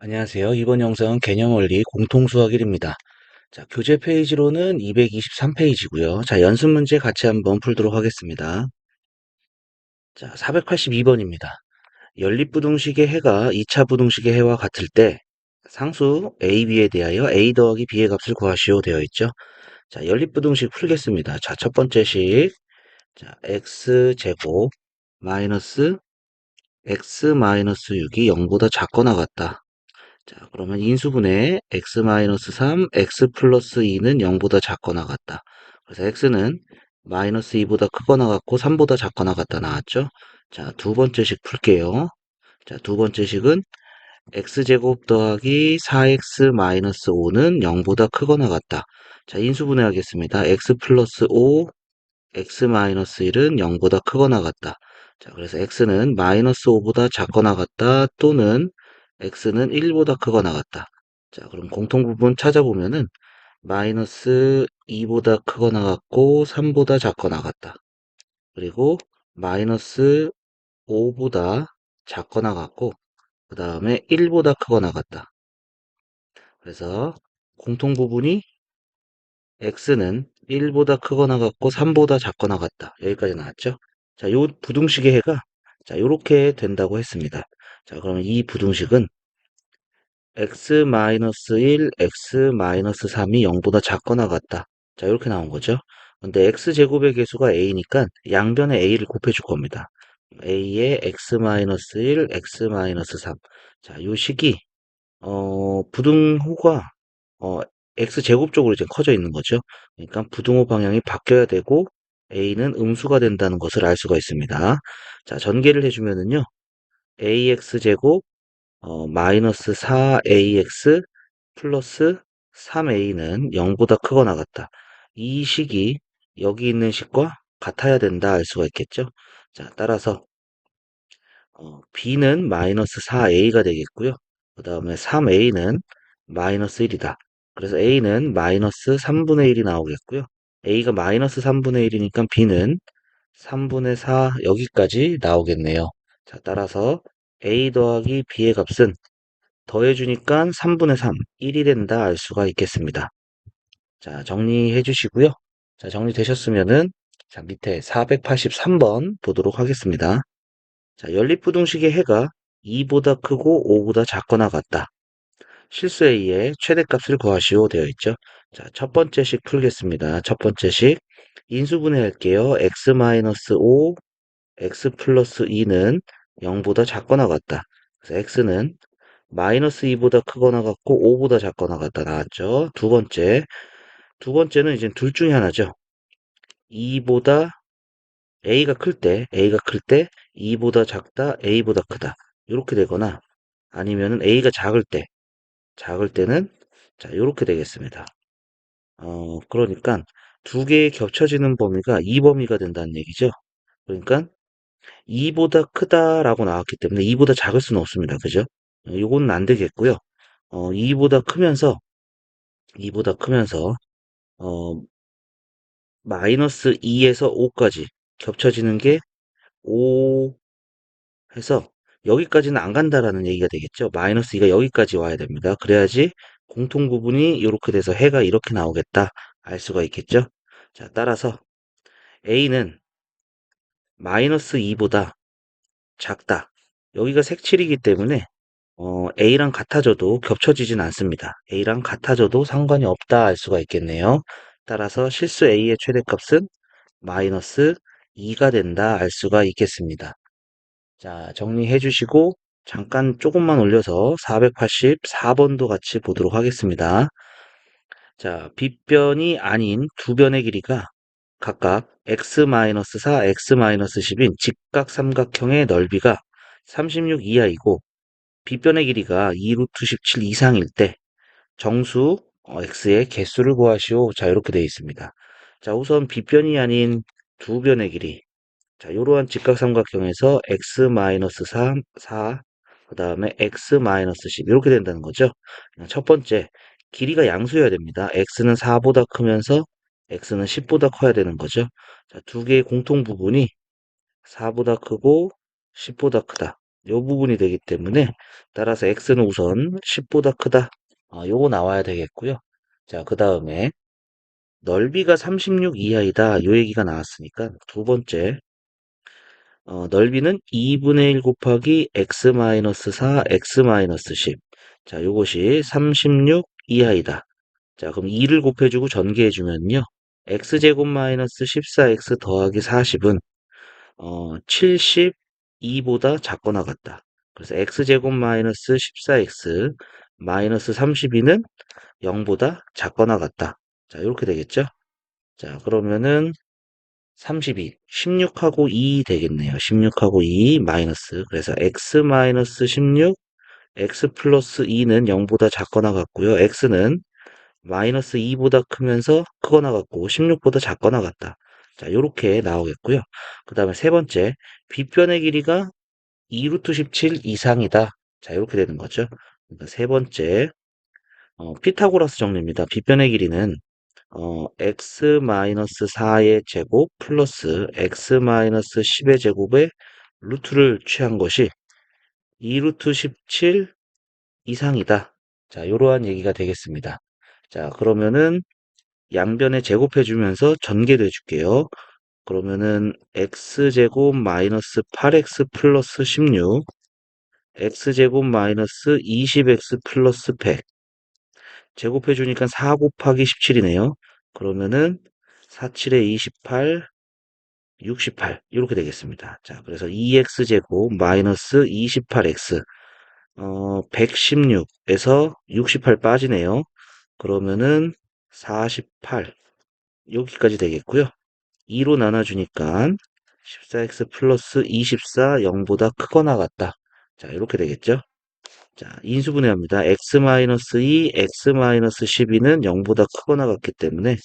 안녕하세요. 이번 영상은 개념원리 공통수학 1입니다. 자, 교재 페이지로는 223페이지고요. 자, 연습 문제 같이 한번 풀도록 하겠습니다. 자, 482번입니다. 연립부등식의 해가 2차 부등식의 해와 같을 때 상수 a, b에 대하여 a 더하기 b의 값을 구하시오 되어 있죠. 자, 연립부등식 풀겠습니다. 자, 첫 번째 식. 자, x제곱 마이너스 x 마이너스 6이 0보다 작거나 같다. 자, 그러면 인수분해 x-3, x 플러스 2는 0보다 작거나 같다. 그래서 x는 마이너스 2보다 크거나 같고 3보다 작거나 같다 나왔죠? 자, 두 번째 식 풀게요. 자, 두 번째 식은 x제곱 더하기 4x 마이너스 5는 0보다 크거나 같다. 자, 인수분해 하겠습니다. x 플러스 5, x 마이너스 1은 0보다 크거나 같다. 자, 그래서 x는 마이너스 5보다 작거나 같다 또는 x는 1보다 크거나 같다. 자, 그럼 공통부분 찾아보면은 마이너스 2보다 크거나 같고 3보다 작거나 같다. 그리고 마이너스 5보다 작거나 같고 그 다음에 1보다 크거나 같다. 그래서 공통부분이 x는 1보다 크거나 같고 3보다 작거나 같다. 여기까지 나왔죠? 자, 요 부등식의 해가 자, 요렇게 된다고 했습니다. 자, 그러면 이 부등식은 x-1, x-3이 0보다 작거나 같다. 자, 이렇게 나온 거죠. 근데 x제곱의 개수가 a니까 양변에 a를 곱해줄 겁니다. a에 x-1, x-3. 자, 요 식이 부등호가 어, x제곱 쪽으로 이제 커져 있는 거죠. 그러니까 부등호 방향이 바뀌어야 되고 a는 음수가 된다는 것을 알 수가 있습니다. 자, 전개를 해주면은요. ax제곱 마이너스 4ax 플러스 3a는 0보다 크거나 같다. 이 식이 여기 있는 식과 같아야 된다 알 수가 있겠죠. 자, 따라서 b는 마이너스 4a가 되겠고요. 그 다음에 3a는 마이너스 1이다. 그래서 a는 마이너스 3분의 1이 나오겠고요. a가 마이너스 3분의 1이니까 b는 3분의 4 여기까지 나오겠네요. 자, 따라서 a 더하기 b의 값은 더해주니까 3분의 3, 1이 된다 알 수가 있겠습니다. 자, 정리해 주시고요. 자, 정리되셨으면은 자, 밑에 483번 보도록 하겠습니다. 자, 연립부등식의 해가 2보다 크고 5보다 작거나 같다. 실수 A의 최대값을 구하시오 되어 있죠. 자, 첫 번째 식 풀겠습니다. 첫 번째 식 인수분해 할게요. x-5, x 플러스 2는 0보다 작거나 같다. 그래서 x는 마이너스 2보다 크거나 같고 5보다 작거나 같다 나왔죠. 두 번째는 이제 둘 중에 하나죠. 2보다 a가 클 때 2보다 작다, a보다 크다. 이렇게 되거나 아니면은 a가 작을 때는 자, 이렇게 되겠습니다. 그러니까 두 개의 겹쳐지는 범위가 이 범위가 된다는 얘기죠. 그러니까 2보다 크다라고 나왔기 때문에 2보다 작을 수는 없습니다. 그죠? 이거는 안 되겠고요. 2보다 크면서 2보다 크면서 어, 마이너스 2에서 5까지 겹쳐지는 게 5 해서 여기까지는 안 간다라는 얘기가 되겠죠. 마이너스 2가 여기까지 와야 됩니다. 그래야지 공통 부분이 이렇게 돼서 해가 이렇게 나오겠다 알 수가 있겠죠. 자, 따라서 A는 마이너스 2보다 작다. 여기가 색칠이기 때문에 A랑 같아져도 겹쳐지진 않습니다. A랑 같아져도 상관이 없다 알 수가 있겠네요. 따라서 실수 A의 최대값은 마이너스 2가 된다 알 수가 있겠습니다. 자, 정리해 주시고 잠깐 조금만 올려서 484번도 같이 보도록 하겠습니다. 자, 빗변이 아닌 두 변의 길이가 각각 x-4, x-10인 직각삼각형의 넓이가 36 이하이고 빗변의 길이가 2 루트 17 이상일 때 정수 x의 개수를 구하시오. 자, 이렇게 되어 있습니다. 자, 우선 빗변이 아닌 두 변의 길이 자, 이러한 직각삼각형에서 x-3, 4, 그 다음에 x-10 이렇게 된다는 거죠. 첫 번째, 길이가 양수여야 됩니다. x는 4보다 크면서 x는 10보다 커야 되는 거죠. 자, 두 개의 공통 부분이 4보다 크고 10보다 크다. 요 부분이 되기 때문에 따라서 x는 우선 10보다 크다. 요거 나와야 되겠고요. 자, 그 다음에 넓이가 36 이하이다. 요 얘기가 나왔으니까 두 번째 넓이는 2분의 1 곱하기 x-4, x-10. 자, 요것이 36 이하이다. 자, 그럼 2를 곱해주고 전개해주면요. x제곱 마이너스 14x 더하기 40은 72보다 작거나 같다. 그래서 x제곱 마이너스 14x 마이너스 32는 0보다 작거나 같다. 자, 이렇게 되겠죠? 자, 그러면은 32, 16하고 2 되겠네요. 16하고 2 마이너스. 그래서 x 마이너스 16, x 플러스 2는 0보다 작거나 같고요. x는 마이너스 2보다 크면서 크거나 같고 16보다 작거나 같다. 자, 요렇게 나오겠고요. 그 다음에 세 번째, 빗변의 길이가 2루트 17 이상이다. 자, 이렇게 되는 거죠. 그러니까 세 번째, 피타고라스 정리입니다. 빗변의 길이는 x-4의 제곱 플러스 x-10의 제곱의 루트를 취한 것이 2루트 17 이상이다. 자, 이러한 얘기가 되겠습니다. 자, 그러면은 양변에 제곱해주면서 전개도 해줄게요. 그러면은 x제곱 마이너스 8x 플러스 16, x제곱 마이너스 20x 플러스 100. 제곱해주니까 4 곱하기 17이네요. 그러면은 4, 7에 28, 68 이렇게 되겠습니다. 자, 그래서 2x제곱 마이너스 28x 116에서 68 빠지네요. 그러면은 48 여기까지 되겠고요. 2로 나눠주니까 14x 플러스 24 0보다 크거나 같다. 자, 이렇게 되겠죠. 자, 인수분해합니다. x-2, x-12는 0보다 크거나 같기 때문에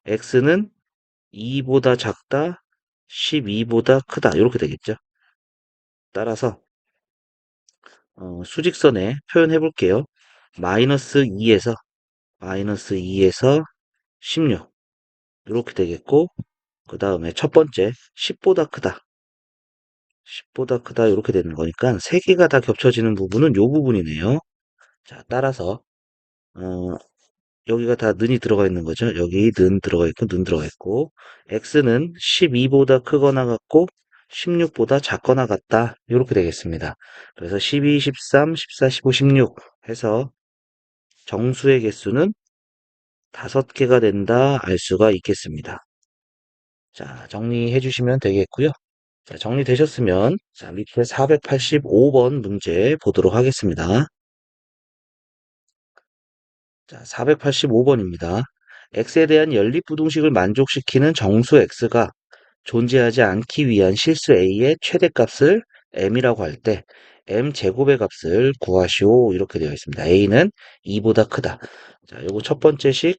x는 2보다 작다, 12보다 크다. 이렇게 되겠죠. 따라서 수직선에 표현해 볼게요. 마이너스 2에서 16 이렇게 되겠고 그 다음에 첫 번째 10보다 크다. 10보다 크다 이렇게 되는 거니까 세 개가 다 겹쳐지는 부분은 요 부분이네요. 자, 따라서 어, 여기가 다 는이 들어가 있는 거죠. 여기 는 들어가 있고 는 들어가 있고 x는 12보다 크거나 같고 16보다 작거나 같다. 이렇게 되겠습니다. 그래서 12, 13, 14, 15, 16 해서 정수의 개수는 5개가 된다 알 수가 있겠습니다. 자, 정리해 주시면 되겠고요. 자, 정리되셨으면 자, 밑에 485번 문제 보도록 하겠습니다. 자, 485번입니다. x에 대한 연립부등식을 만족시키는 정수 x가 존재하지 않기 위한 실수 a의 최대값을 m이라고 할 때 m 제곱의 값을 구하시오 이렇게 되어 있습니다. a는 2보다 크다. 자, 요거 첫 번째 식,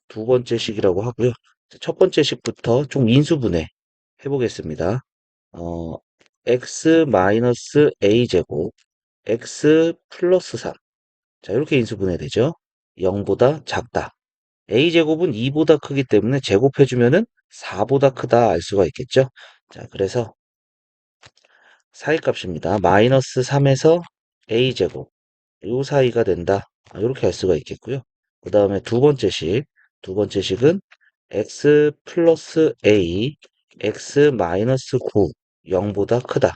두 번째 식이라고 하고요. 첫 번째 식부터 좀 인수분해 해보겠습니다. 어, x 마이너스 a 제곱 x 플러스 3. 자, 이렇게 인수분해 되죠. 0보다 작다. a제곱은 2보다 크기 때문에 제곱해주면은 4보다 크다 알 수가 있겠죠. 자, 그래서 사이값입니다. 마이너스 3에서 a제곱 요 사이가 된다. 이렇게 할 수가 있겠고요. 그 다음에 두 번째 식은 x 플러스 a, x 마이너스 9, 0보다 크다.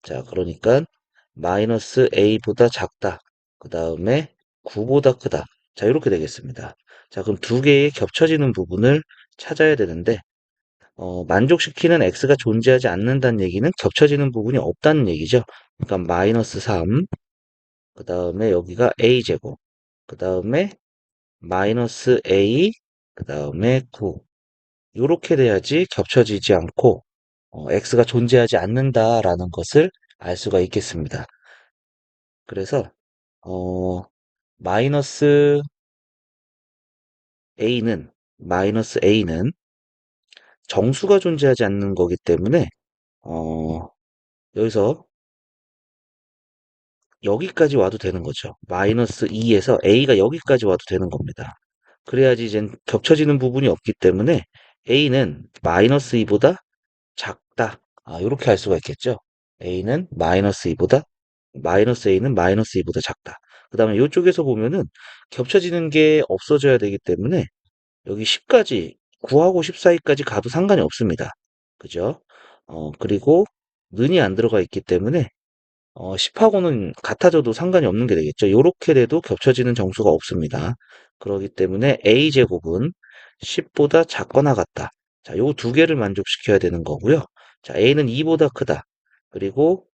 자, 그러니까 마이너스 a보다 작다. 그 다음에 9보다 크다. 자, 이렇게 되겠습니다. 자, 그럼 두 개의 겹쳐지는 부분을 찾아야 되는데, 만족시키는 x가 존재하지 않는다는 얘기는 겹쳐지는 부분이 없다는 얘기죠. 그러니까 마이너스 3, 그 다음에 여기가 a제곱, 그 다음에 마이너스 a, 그 다음에 9. 이렇게 돼야지 겹쳐지지 않고 x가 존재하지 않는다라는 것을 알 수가 있겠습니다. 그래서 어, 마이너스 마이너스 a는 정수가 존재하지 않는 거기 때문에 어, 여기서 여기까지 와도 되는 거죠. 마이너스 2에서 a가 여기까지 와도 되는 겁니다. 그래야지 이제 겹쳐지는 부분이 없기 때문에 a는 마이너스 2보다 작다. 이렇게 할 수가 있겠죠. a는 마이너스 2보다 마이너스 a는 마이너스 2보다 작다. 그 다음에 이쪽에서 보면은 겹쳐지는 게 없어져야 되기 때문에 여기 10까지 9하고 10 사이까지 가도 상관이 없습니다. 그죠? 그리고 는이 안 들어가 있기 때문에 10하고는 같아져도 상관이 없는 게 되겠죠. 이렇게 돼도 겹쳐지는 정수가 없습니다. 그렇기 때문에 a제곱은 10보다 작거나 같다. 자, 요 두 개를 만족시켜야 되는 거고요. 자, a는 2보다 크다. 그리고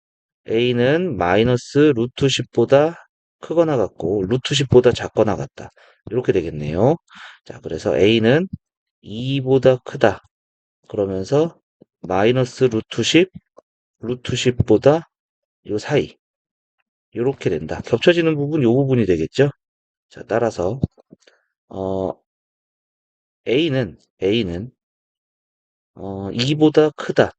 a는 마이너스 루트 10보다 크거나 같고 루트 10보다 작거나 같다. 이렇게 되겠네요. 자, 그래서 a는 2보다 크다. 그러면서 마이너스 루트 10, 루트 10보다 요 사이. 이렇게 된다. 겹쳐지는 부분 요 부분이 되겠죠? 자, 따라서 어, A는 2보다 크다.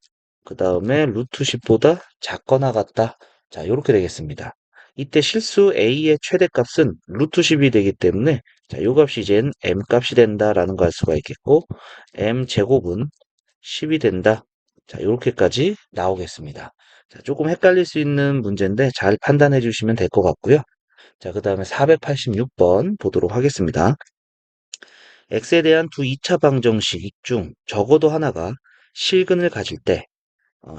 그 다음에 루트 10보다 작거나 같다. 자, 이렇게 되겠습니다. 이때 실수 A의 최대값은 루트 10이 되기 때문에 자, 요 값이 이젠 M 값이 된다라는 거 알 수가 있겠고 M 제곱은 10이 된다. 자, 이렇게까지 나오겠습니다. 자, 조금 헷갈릴 수 있는 문제인데 잘 판단해 주시면 될 것 같고요. 자, 그 다음에 486번 보도록 하겠습니다. x에 대한 두 2차 방정식 중 적어도 하나가 실근을 가질 때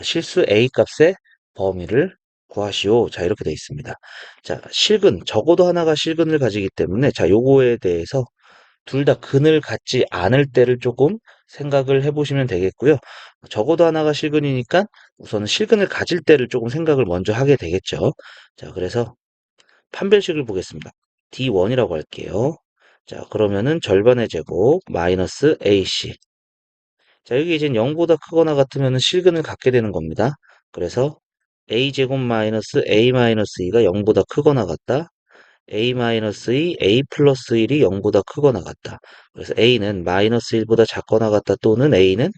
실수 a 값의 범위를 구하시오. 자, 이렇게 되어 있습니다. 자, 실근, 적어도 하나가 실근을 가지기 때문에 자, 요거에 대해서 둘 다 근을 갖지 않을 때를 조금 생각을 해보시면 되겠고요. 적어도 하나가 실근이니까 우선은 실근을 가질 때를 조금 생각을 먼저 하게 되겠죠. 자, 그래서 판별식을 보겠습니다. D1이라고 할게요. 자, 그러면은 절반의 제곱 마이너스 AC. 자, 여기 이제 0보다 크거나 같으면 실근을 갖게 되는 겁니다. 그래서 A제곱 마이너스 A 마이너스 2가 0보다 크거나 같다. A 마이너스 2, A 플러스 1이 0보다 크거나 같다. 그래서 A는 마이너스 1보다 작거나 같다 또는 A는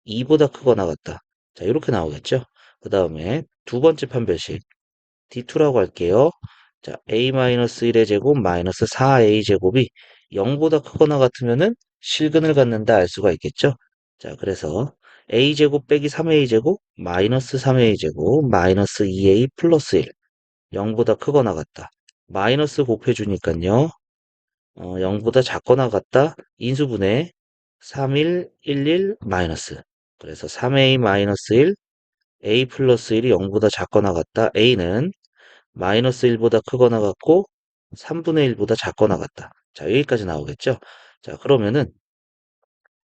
2보다 크거나 같다. 자, 이렇게 나오겠죠. 그 다음에 두 번째 판별식. D2라고 할게요. 자, A-1의 제곱 마이너스 4A 제곱이 0보다 크거나 같으면은 실근을 갖는다 알 수가 있겠죠? 자, 그래서 A 제곱 빼기 3A 제곱 마이너스 3A 제곱 마이너스 2A 플러스 1 0보다 크거나 같다. 마이너스 곱해주니까요. 0보다 작거나 같다. 인수분해 3, 1, 1, 1 마이너스. 그래서 3A 마이너스 1 A 플러스 1이 0보다 작거나 같다. A는 마이너스 1보다 크거나 같고 3분의 1보다 작거나 같다. 자, 여기까지 나오겠죠? 자, 그러면은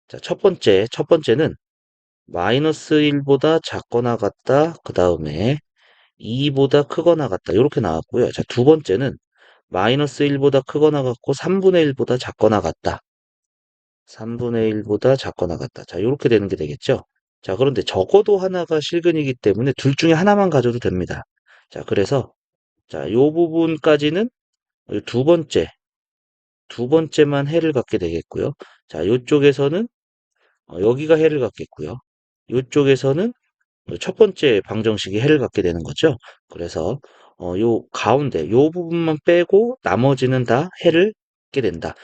자, 첫 번째는 마이너스 1보다 작거나 같다. 그 다음에 2보다 크거나 같다. 이렇게 나왔고요. 자, 두 번째는 마이너스 1보다 크거나 같고 3분의 1보다 작거나 같다. 3분의 1보다 작거나 같다. 자, 이렇게 되는 게 되겠죠? 자, 그런데 적어도 하나가 실근이기 때문에 둘 중에 하나만 가져도 됩니다. 자, 그래서 자, 요 부분까지는 두 번째, 두 번째만 해를 갖게 되겠고요. 자, 요쪽에서는 여기가 해를 갖겠고요. 요쪽에서는 첫 번째 방정식이 해를 갖게 되는 거죠. 그래서 요 가운데 요 부분만 빼고 나머지는 다 해를 갖게 된다.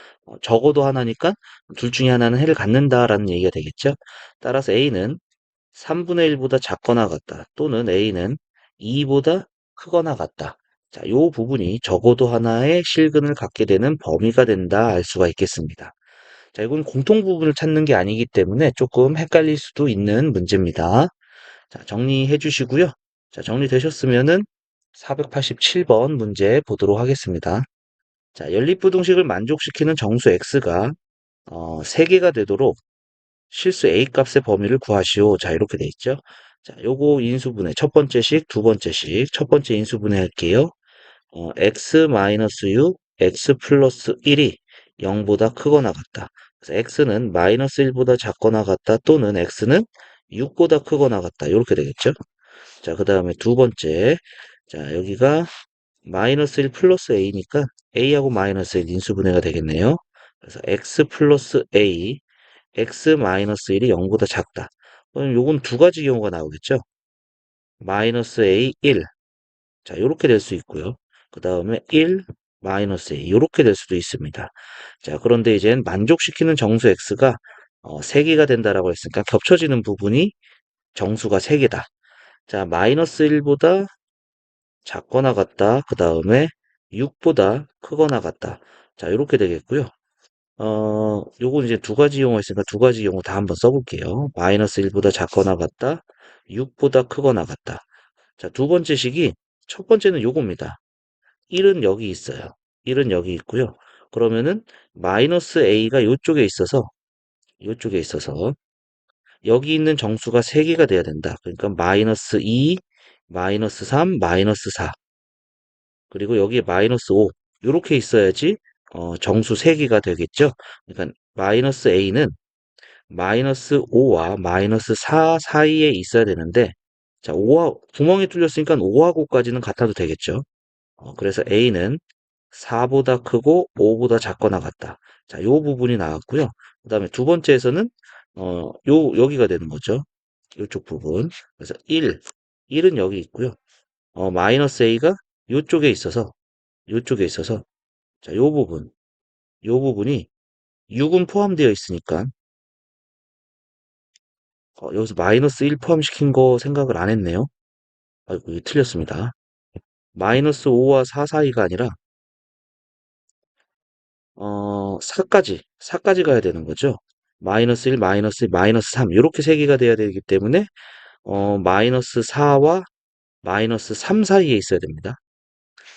적어도 하나니까 둘 중에 하나는 해를 갖는다라는 얘기가 되겠죠. 따라서 A는 3분의 1보다 작거나 같다. 또는 A는 2보다 크거나 같다. 자, 요 부분이 적어도 하나의 실근을 갖게 되는 범위가 된다 알 수가 있겠습니다. 자, 이건 공통 부분을 찾는 게 아니기 때문에 조금 헷갈릴 수도 있는 문제입니다. 자, 정리해 주시고요. 자, 정리되셨으면은 487번 문제 보도록 하겠습니다. 자, 연립부등식을 만족시키는 정수 x가 3개가 되도록 실수 A 값의 범위를 구하시오. 자, 이렇게 돼 있죠. 자, 요거 인수분해 첫 번째 식, 두 번째 식, 첫 번째 인수분해 할게요. x-6, x 플러스 1이 0보다 크거나 같다. 그래서 x는 마이너스 1보다 작거나 같다 또는 x는 6보다 크거나 같다. 이렇게 되겠죠. 자, 그 다음에 두 번째. 자, 여기가 마이너스 1 플러스 a니까 a하고 마이너스 1 인수분해가 되겠네요. 그래서 x 플러스 a x-1이 0보다 작다. 그럼 요건 두 가지 경우가 나오겠죠. 마이너스 a 1. 자, 요렇게 될 수 있고요. 그 다음에 1 마이너스 a 요렇게 될 수도 있습니다. 자, 그런데 이젠 만족시키는 정수 x가 3개가 된다라고 했으니까 겹쳐지는 부분이 정수가 3개다. 자, 마이너스 1보다 작거나 같다. 그 다음에 6보다 크거나 같다. 자, 이렇게 되겠고요. 요건 이제 두 가지 용어 있으니까 두 가지 용어 다 한번 써볼게요. 마이너스 1보다 작거나 같다. 6보다 크거나 같다. 자, 두 번째 식이, 첫 번째는 요겁니다. 1은 여기 있어요. 1은 여기 있고요. 그러면은 마이너스 a가 요쪽에 있어서 여기 있는 정수가 3개가 돼야 된다. 그러니까 마이너스 2, 마이너스 3, 마이너스 4. 그리고 여기에 마이너스 5. 이렇게 있어야지 정수 3개가 되겠죠. 그러니까 마이너스 a는 마이너스 5와 마이너스 4 사이에 있어야 되는데, 자, 5와 구멍이 뚫렸으니까 5하고까지는 같아도 되겠죠. 그래서 a는 4보다 크고 5보다 작거나 같다. 자, 요 부분이 나왔고요. 그 다음에 두 번째에서는 여기가 되는 거죠. 요쪽 부분. 그래서 1은 여기 있고요. 마이너스 a가 요쪽에 있어서, 자, 요 부분이 6은 포함되어 있으니까, 여기서 마이너스 1 포함시킨 거 생각을 안 했네요. 아이고, 이거 틀렸습니다. 마이너스 5와 4 사이가 아니라, 4까지 가야 되는 거죠. 마이너스 1, 마이너스 2, 마이너스 3, 이렇게 세 개가 돼야 되기 때문에, 마이너스 4와 마이너스 3 사이에 있어야 됩니다.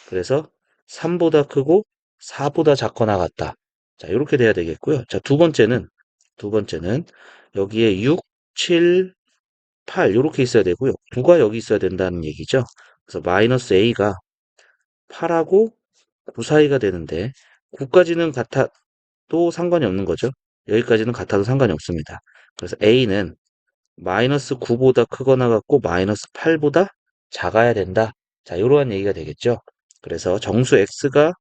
그래서 3보다 크고 4보다 작거나 같다. 자, 이렇게 돼야 되겠고요. 자, 두 번째는 여기에 6, 7, 8 이렇게 있어야 되고요. 9가 여기 있어야 된다는 얘기죠. 그래서 마이너스 a가 8하고 9 사이가 되는데 9까지는 같아도 상관이 없는 거죠. 여기까지는 같아도 상관이 없습니다. 그래서 a는 마이너스 9보다 크거나 같고 마이너스 8보다 작아야 된다. 자, 이러한 얘기가 되겠죠. 그래서 정수 x가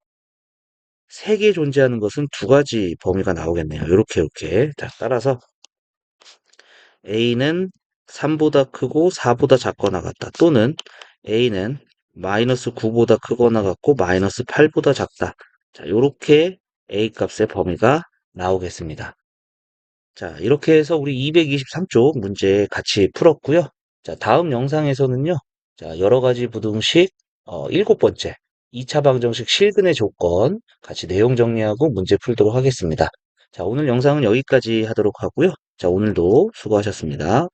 3개 존재하는 것은 두 가지 범위가 나오겠네요. 이렇게. 자, 따라서 a는 3보다 크고 4보다 작거나 같다. 또는 a는 마이너스 9보다 크거나 같고 마이너스 8보다 작다. 자, 이렇게 a 값의 범위가 나오겠습니다. 자, 이렇게 해서 우리 223쪽 문제 같이 풀었고요. 자, 다음 영상에서는요. 자, 여러 가지 부등식 7번째 2차 방정식 실근의 조건 같이 내용 정리하고 문제 풀도록 하겠습니다. 자, 오늘 영상은 여기까지 하도록 하고요. 자, 오늘도 수고하셨습니다.